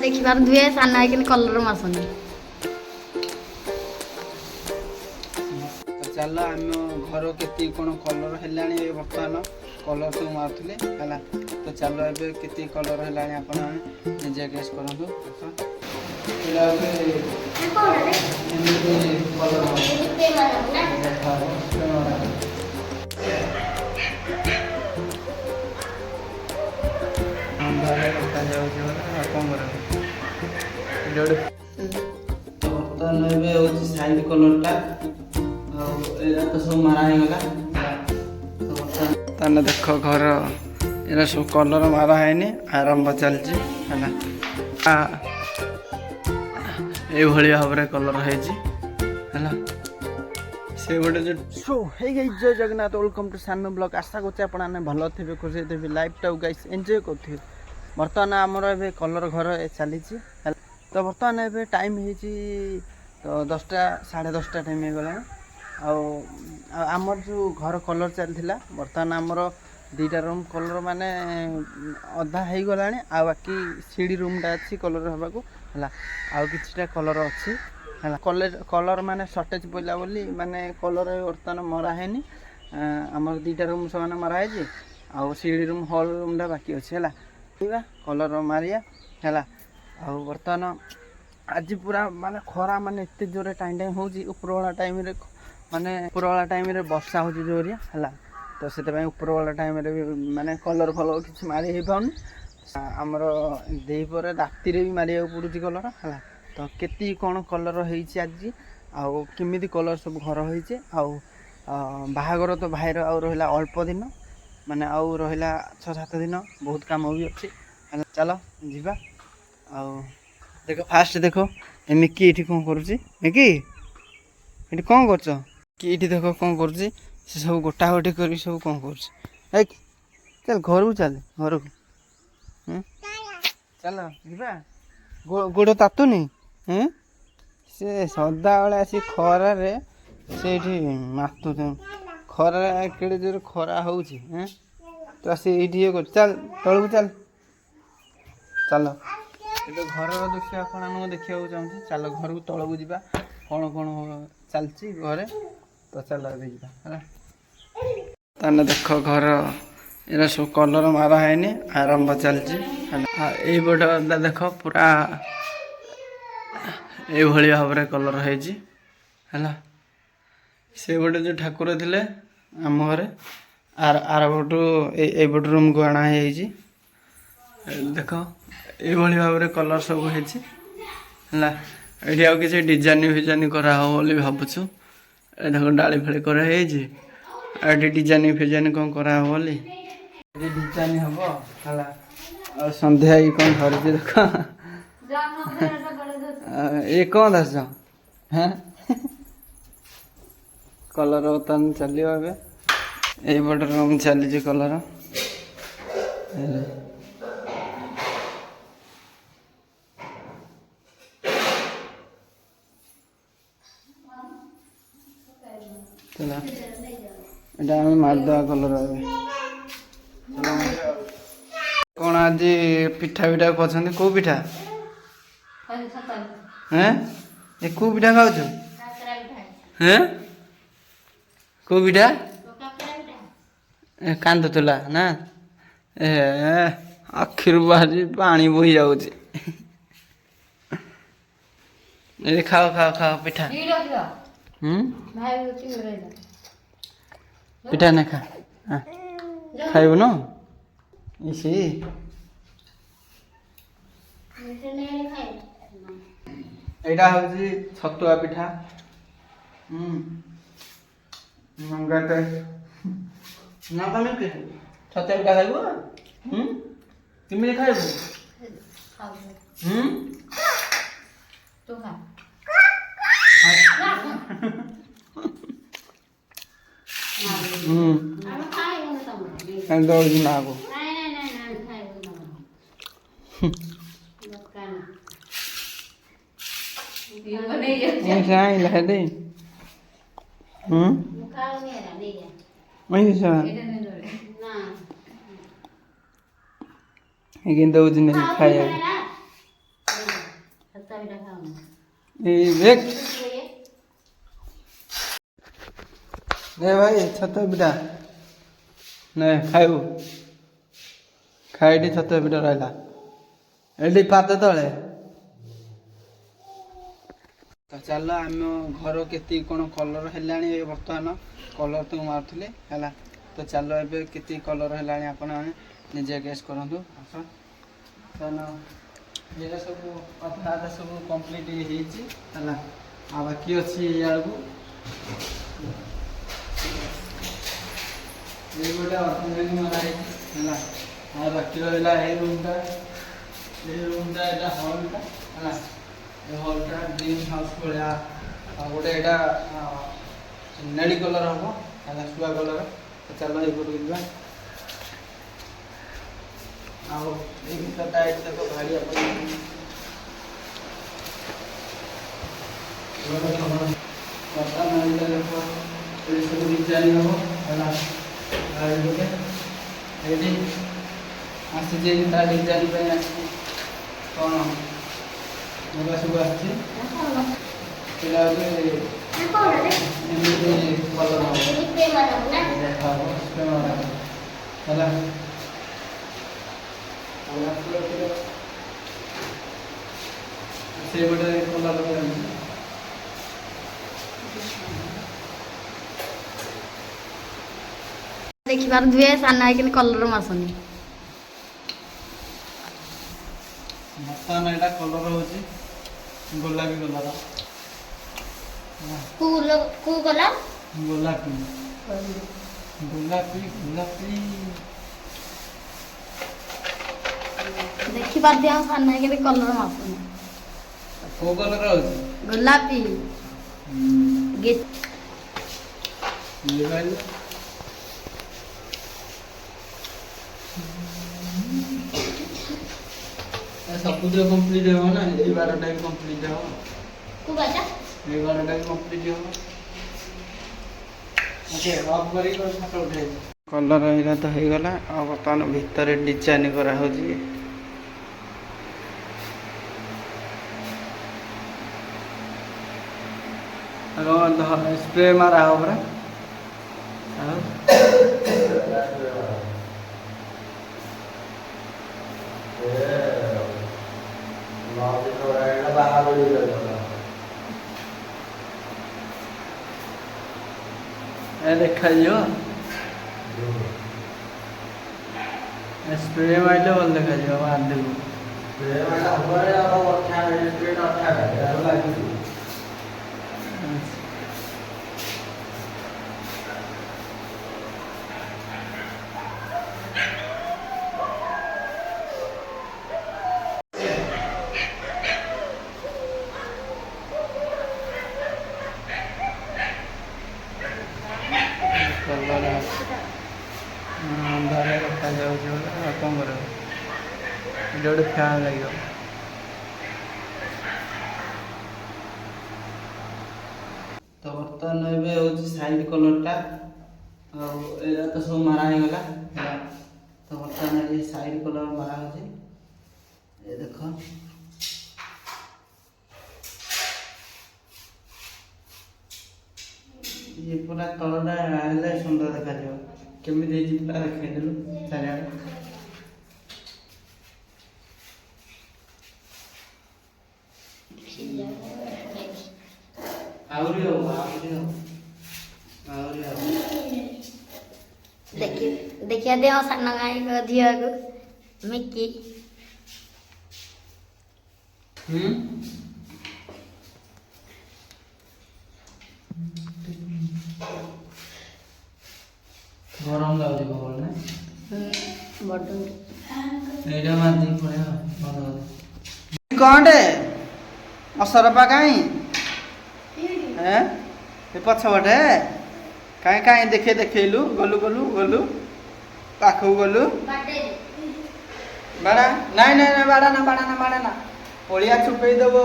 ଦେଖିପାରୁଥିବେ ସାନ ହେଇକି କଲର ମାସୁନି। ଚାଲ ଆମ ଘର କେତିକି କ'ଣ କଲର ହେଲାଣି ବର୍ତ୍ତମାନ କଲର ସବୁ ମାରୁଥିଲେ ହେଲା। ତ ଚାଲ ଏବେ କେତିକି କଲର ହେଲାଣି ଆପଣମାନେ ନିଜେ ଗେସ୍ କରନ୍ତୁ। ବର୍ତ୍ତମାନ ଏବେ ହେଉଛି ସାଇଡ୍ କଲରଟା ଆଉ ଏଇଟା ତ ସବୁ ମାରା ହେଇଗଲା। ତାହେଲେ ଦେଖ ଘର ଏରା ସବୁ କଲର ମାରା ହେଇନି, ଆରମ୍ଭ ଚାଲିଛି ହେଲା। ଏଇଭଳି ଭାବରେ କଲର ହେଇଛି ହେଲା। ସେ ଗୋଟେ so hey guys Jai Jagannath, welcome to ସାନ ବ୍ଲଗ୍। ଆଶା କରୁଛି ଆପଣମାନେ ଭଲ ଥିବେ, ଖୁସି ଥିବେ, ଲାଇଫଟାକୁ ଗାଇସ୍ ଏନ୍ଜୟ କରୁଥିବେ। ବର୍ତ୍ତମାନ ଆମର ଏବେ କଲର ଘର ଚାଲିଛି ହେଲା। ତ ବର୍ତ୍ତମାନ ଏବେ ଟାଇମ୍ ହେଇଛି ତ 10ଟା 10:30 ଟାଇମ୍ ହେଇଗଲାଣି। ଆଉ ଆମର ଯେଉଁ ଘର କଲର ଚାଲିଥିଲା ବର୍ତ୍ତମାନ ଆମର 2ଟା ରୁମ୍ କଲର ମାନେ ଅଧା ହେଇଗଲାଣି। ଆଉ ବାକି ସିଡ଼ି ରୁମ୍ଟା ଅଛି କଲର ହେବାକୁ ହେଲା। ଆଉ କିଛିଟା କଲର ଅଛି ହେଲା। କଲର ମାନେ ସର୍ଟେଜ୍ ପଡ଼ିଲା ବୋଲି ମାନେ କଲର ବର୍ତ୍ତମାନ ମରା ହେଇନି। ଆମର 2ଟା ରୁମ୍ ସେମାନେ ମରା ହେଇଛି। ଆଉ ସିଡ଼ି ରୁମ୍ ହଲ୍ ରୁମ୍ଟା ବାକି ଅଛି ହେଲା। କଲର ମାରିବା ହେଲା। ଆଉ ବର୍ତ୍ତମାନ ଆଜି ପୁରା ମାନେ ଖରା ମାନେ ଏତେ ଜୋରରେ ଟାଇମ୍ ହେଉଛି। ଉପରବେଳା ଟାଇମ୍ରେ ବର୍ଷା ହେଉଛି ଜୋରିଆ ହେଲା। ତ ସେଥିପାଇଁ ଉପରବେଳା ଟାଇମ୍ରେ ବି ମାନେ କଲର କିଛି ମାରି ହେଇପାରୁନି। ଆମର ଦ୍ୱିପହରେ ରାତିରେ ବି ମାରିବାକୁ ପଡ଼ୁଛି କଲର ହେଲା। ତ କେତିକି କ'ଣ କଲର ହେଇଛି ଆଜି, ଆଉ କେମିତି କଲର ସବୁ ଘର ହେଇଛି, ଆଉ ବାହାଘର ତ ଭାଇର ଆଉ ରହିଲା ଅଳ୍ପ ଦିନ, ମାନେ ଆଉ ରହିଲା 6-7 ଦିନ, ବହୁତ କାମ ବି ଅଛି ହେଲା। ଚାଲ ଯିବା। ଆଉ ଦେଖ ଫାଷ୍ଟ ଦେଖ ମିକି ଏଇଠି କ'ଣ କରୁଛି। ମିକି ଏଠି କ'ଣ କରୁଛ? କି ଏଇଠି ଦେଖ କ'ଣ କରୁଛି। ସେ ସବୁ ଗୋଟା ଗୋଟି କରି ସବୁ କ'ଣ କରୁଛି। ଚାଲ ଘରକୁ, ଚାଲ ଘରକୁ, ଚାଲ ଯିବା। ଗୋଡ଼ ତାତୁନି? ସେ ସଦାବେଳେ ଆସି ଖରାରେ ସେଇଠି ମାତୁଛ। ଖରାରେ କେଡ଼େ ଜୋରେ ଖରା ହେଉଛି ତ ଆସି ଏଇଠି ଇଏ କରୁଛି। ଚାଲ ତଳକୁ ଚାଲ, ଚାଲ। ଏବେ ଘରର ଦୃଶ୍ୟ ଆପଣମାନଙ୍କୁ ଦେଖିବାକୁ ଚାହୁଁଛି। ଚାଲ ଘରକୁ ତଳକୁ ଯିବା, କ'ଣ ଚାଲିଛି ଘରେ। ତ ଚାଲ ଏବେ ଯିବା ହେଲା। ତାହେଲେ ଦେଖ ଘର ଏରା ସବୁ କଲର ମାରା ହେଇନି, ଆରମ୍ଭ ଚାଲିଛି ହେଲା। ଏଇପଟ ଦେଖ ପୁରା ଏଇଭଳି ଭାବରେ କଲର ହେଇଛି ହେଲା। ସେ ଗୋଟେ ଯେଉଁ ଠାକୁର ଥିଲେ ଆମ ଘରେ ଆର ପଟୁ ଏଇପଟ ରୁମ୍କୁ ଅଣା ହେଇଯାଇଛି। ଦେଖ ଏଇଭଳି ଭାବରେ କଲର ସବୁ ହେଇଛି ହେଲା। ଏଇଠି ଆଉ କିଛି ଡିଜାଇନ୍ କରାହବ ବୋଲି ଭାବୁଛୁ। ଏ ଦେଖ ଡାଳି ଫାଳି କରାହେଇଛି। ଆଉ ଏଠି ଡିଜାଇନ୍ କ'ଣ କରାହବ ବୋଲି ଏଠି ଡିଜାଇନ୍ ହବ ହେଲା। ଆଉ ସନ୍ଧ୍ୟା ହେଇକି କ'ଣ ଧରିଛି ଦେଖ। ଏ କ'ଣ ଧରିଛ? କଲର ବର୍ତ୍ତମାନ ଚାଲିବ ଏବେ। ଏଇପଟେ ରୁମ୍ ଚାଲିଛି କଲର। ଏଇଟା ଆମେ ମାରିଦେବା କଲର ଏବେ। କ'ଣ ଆଜି ପିଠା କରୁଛନ୍ତି? କେଉଁ ପିଠା? ଏ କେଉଁ ପିଠା ଖାଉଛୁ? କେଉଁ ପିଠା? କାନ୍ଦୁଥିଲା ନା? ଆଖିରୁ ବାହାରି ପାଣି ବୋହି ଯାଉଛି। ଖାଅ ପିଠା। ପିଠା ନା ଖାଇବୁନ? ଏଇଟା ହଉଛି ଛତୁଆ ପିଠା। ଛତୁଆ ପିଠା ଖାଇବୁ? କେମିତି ଖାଇବୁ? ଦୌଡ଼ିଛି ମାଆକୁ। ଆଇଲା ହେଠି ଦଉଛି ଖାଇବାକୁ। देख भाई छतुआ पिठा ନେ ଖାଇବୁ ଖାଇଟି ଛତୁଆ ପିଠା ରହିଲା ଏଠି ପାଦ ତଳେ ତ ଚାଲ ଆମ ଘର କେତିକି କ'ଣ କଲର୍ ହେଲାଣି ବର୍ତ୍ତମାନ କଲର୍ ତ ମାରୁଥିଲେ ହେଲା ତ ଚାଲ ଏବେ କେତିକି କଲର୍ ହେଲାଣି ଆପଣମାନେ ନିଜେ ଗେସ୍ କରନ୍ତୁ ଆସ ତାହେଲେ ଏଇଟା ସବୁ ଅଧା ଅଧା ସବୁ କମ୍ପ୍ଲିଟ୍ ହେଇଛି ହେଲା ଆଉ ବାକି ଅଛି ଇଆଡ଼କୁ ये गोटे अर्धेक मरा है और बाकी रहा ये रूमटा यहाँ हॉलटा है ये हॉलटा ग्रीन हाउस भाया गोटे यहाँ नेली कलर हम है शुआ कलर तो चलो ये भीतरटा ये देख भाड़ी देख सब डिजाइन हम है आसी डिजाइन कौन मोबाइल सब आसी से गोटे कलर ଦେଖିପାରୁଥିବେ ସାନ ଭାଇ କିନ୍ତୁ କଲର୍ ମାସୁନି ବର୍ତ୍ତମାନ ଏଇଟା କଲର୍ ହେଉଛି ଗୋଲାପୀ କଲର୍ କୋଉ କଲର୍ ଗୋଲାପୀ ଗୋଲାପୀ ଗୋଲାପୀ ଦେଖିପାରୁଥିବେ ଆମ ସାନ ଭାଇ କିନ୍ତୁ କଲର୍ ମାସୁନି କୋଉ କଲର୍ ହେଉଛି ଗୋଲାପୀ सबुज कंप्लीट हो ना ये 12टा भी कंप्लीट हो को बाजा ये 12टा भी कंप्लीट हो ओके ऑफ करी कर फोटो उठाई कलर एरा तो हे गला आ बर्तमान भीतर डिजाइन करा हो जी अगर स्प्रे मारा हो बरा देखा स्प्रे मारे भल देखा अंधारे रखा जाऊँ कौन कर गोटे फैन लगे तो बर्तमान ए साइड कलरटा आया तो सब मारा हो गला तो बर्तमान ये साइड कलर मारा हो देख ये पूरा तलटा है सुंदर देखा केमी पूरा देखदेलु चारिआडे देखिए दे सान गाई झील को मिक्की गरम लागे बबल ना बटन एटा मार दी पड़े भल कौनटे असरपा कहीं हैं ये पछपटे कहीं कहीं देखे देखेलु गलु गलु गलु पाखु गलु बाड़ा नहीं नहीं नहीं बाड़ा ना ओलिया छुपे दब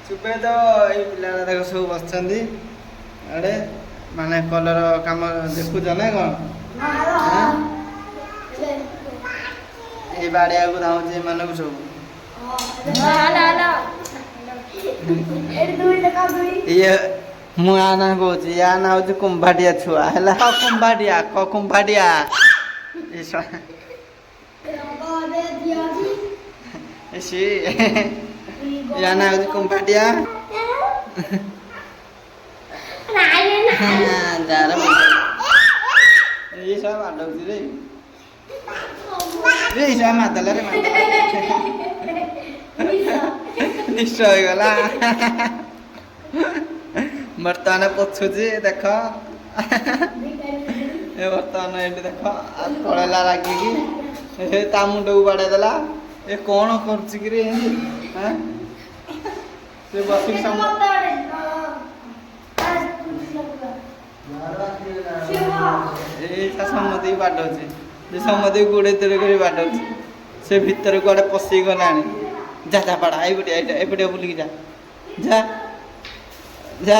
ये पिला देख सब बसचंदी अरे माने कलर काम देखुच ना कौन ये बाड़िया को धाऊँ सब ଇଏ ମୁଁ ୟା ନା କହୁଛି ୟା ନା ହଉଛି କୁମ୍ଭାଟିଆ ଛୁଆ ହେଲା କୁମ୍ଭାଟିଆ କୁମ୍ଭାଟିଆ ୟା ନା ହଉଛି କୁମ୍ଭାଟିଆ ଏଇ ସବୁ ମାଡଉଛି ରେ ଏଇ ସବୁ ମାଦଲା ରେ ନିଶ୍ଚୟ ହେଇଗଲା ବର୍ତ୍ତମାନ ପଛୁଛି ଦେଖ ଏ ବର୍ତ୍ତମାନ ଏଠି ଦେଖ ପଳେଇଲା ରାଗିକି ସେ ତା ମୁଣ୍ଡକୁ ବାଡ଼େଇ ଦେଲା ଏ କ'ଣ କରୁଛି କିରେ ସେ ବସିକି ଏଇଟା ସମସ୍ତଙ୍କୁ ବାଡ଼ଉଛି ସେ ସମସ୍ତଙ୍କୁ ଗୋଡ଼େଇ ତୋଳି କରି ବାଡ଼ଉଛି ସେ ଭିତରେ କୁଆଡ଼େ ପଶିକି ଗଲାଣି ଯା ଯା ପାଡ଼ା ଏଇପଟେ ଏଇପଟେ ବୁଲିକି ଯା ଯା ଯା